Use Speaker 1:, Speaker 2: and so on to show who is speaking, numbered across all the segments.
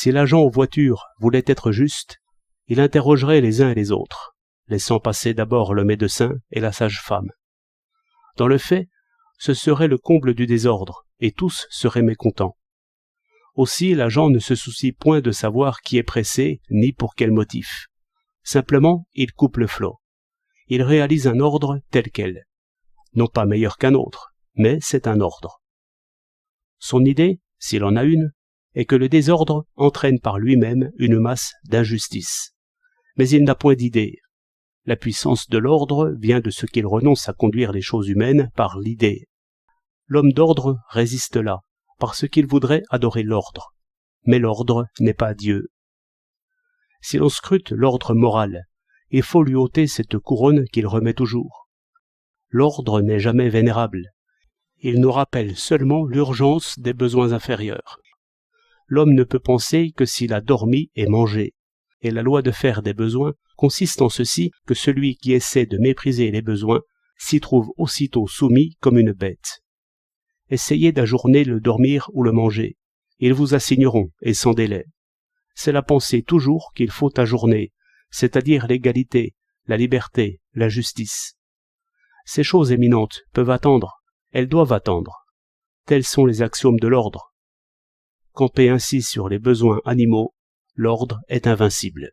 Speaker 1: Si l'agent aux voitures voulait être juste, il interrogerait les uns et les autres, laissant passer d'abord le médecin et la sage-femme. Dans le fait, ce serait le comble du désordre, et tous seraient mécontents. Aussi, l'agent ne se soucie point de savoir qui est pressé, ni pour quel motif. Simplement, il coupe le flot. Il réalise un ordre tel quel. Non pas meilleur qu'un autre, mais c'est un ordre. Son idée, s'il en a une, est que le désordre entraîne par lui-même une masse d'injustice. Mais il n'a point d'idée. La puissance de l'ordre vient de ce qu'il renonce à conduire les choses humaines par l'idée. L'homme d'ordre résiste là, parce qu'il voudrait adorer l'ordre. Mais l'ordre n'est pas Dieu. Si l'on scrute l'ordre moral, il faut lui ôter cette couronne qu'il remet toujours. L'ordre n'est jamais vénérable. Il nous rappelle seulement l'urgence des besoins inférieurs. L'homme ne peut penser que s'il a dormi et mangé. Et la loi de faire des besoins consiste en ceci que celui qui essaie de mépriser les besoins s'y trouve aussitôt soumis comme une bête. Essayez d'ajourner le dormir ou le manger. Ils vous assigneront, et sans délai. C'est la pensée toujours qu'il faut ajourner, c'est-à-dire l'égalité, la liberté, la justice. Ces choses éminentes peuvent attendre, elles doivent attendre. Tels sont les axiomes de l'ordre. Camper ainsi sur les besoins animaux, l'ordre est invincible.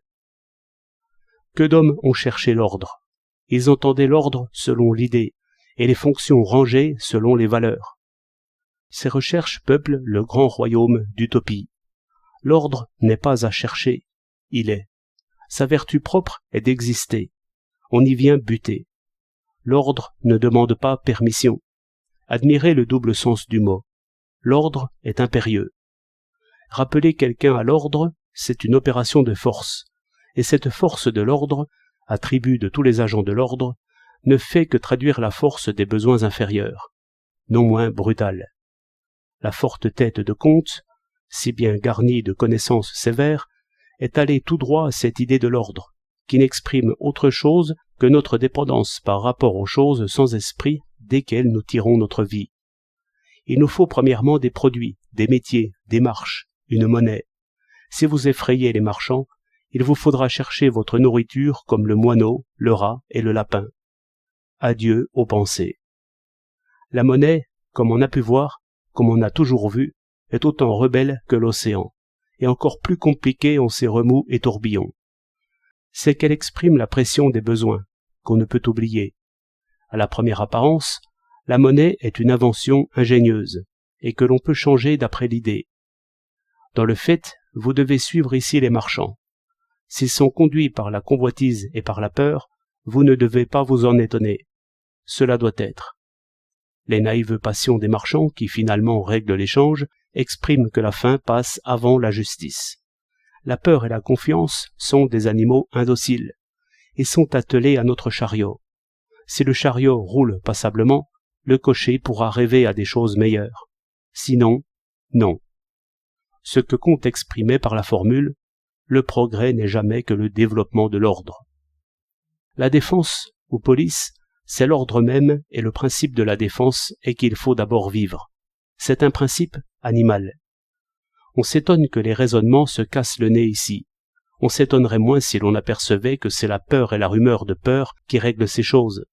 Speaker 1: Que d'hommes ont cherché l'ordre. Ils entendaient l'ordre selon l'idée, et les fonctions rangées selon les valeurs. Ces recherches peuplent le grand royaume d'utopie. L'ordre n'est pas à chercher, il est. Sa vertu propre est d'exister. On y vient buter. L'ordre ne demande pas permission. Admirez le double sens du mot. L'ordre est impérieux. Rappeler quelqu'un à l'ordre, c'est une opération de force, et cette force de l'ordre, attribut de tous les agents de l'ordre, ne fait que traduire la force des besoins inférieurs, non moins brutale. La forte tête de Comte, si bien garnie de connaissances sévères, est allée tout droit à cette idée de l'ordre, qui n'exprime autre chose que notre dépendance par rapport aux choses sans esprit desquelles nous tirons notre vie. Il nous faut premièrement des produits, des métiers, des marches, une monnaie. Si vous effrayez les marchands, il vous faudra chercher votre nourriture comme le moineau, le rat et le lapin. Adieu aux pensées. La monnaie, comme on a pu voir, comme on a toujours vu, est autant rebelle que l'océan, et encore plus compliquée en ses remous et tourbillons. C'est qu'elle exprime la pression des besoins, qu'on ne peut oublier. À la première apparence, la monnaie est une invention ingénieuse, et que l'on peut changer d'après l'idée. Dans le fait, vous devez suivre ici les marchands. S'ils sont conduits par la convoitise et par la peur, vous ne devez pas vous en étonner. Cela doit être. Les naïves passions des marchands, qui finalement règlent l'échange, expriment que la faim passe avant la justice. La peur et la confiance sont des animaux indociles, et sont attelés à notre chariot. Si le chariot roule passablement, le cocher pourra rêver à des choses meilleures. Sinon, non. Ce que Comte exprimait par la formule « Le progrès n'est jamais que le développement de l'ordre ». La défense, ou police, c'est l'ordre même, et le principe de la défense est qu'il faut d'abord vivre. C'est un principe animal. On s'étonne que les raisonnements se cassent le nez ici. On s'étonnerait moins si l'on apercevait que c'est la peur et la rumeur de peur qui règlent ces choses.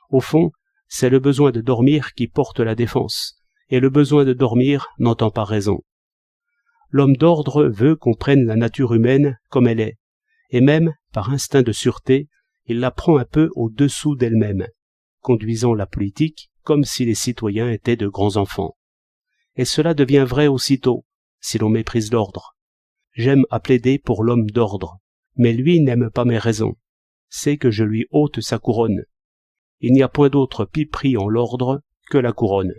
Speaker 1: Au fond, c'est le besoin de dormir qui porte la défense, et le besoin de dormir n'entend pas raison. L'homme d'ordre veut qu'on prenne la nature humaine comme elle est, et même, par instinct de sûreté, il la prend un peu au-dessous d'elle-même, conduisant la politique comme si les citoyens étaient de grands enfants. Et cela devient vrai aussitôt, si l'on méprise l'ordre. J'aime à plaider pour l'homme d'ordre, mais lui n'aime pas mes raisons. C'est que je lui ôte sa couronne. Il n'y a point d'autre piperie en l'ordre que la couronne.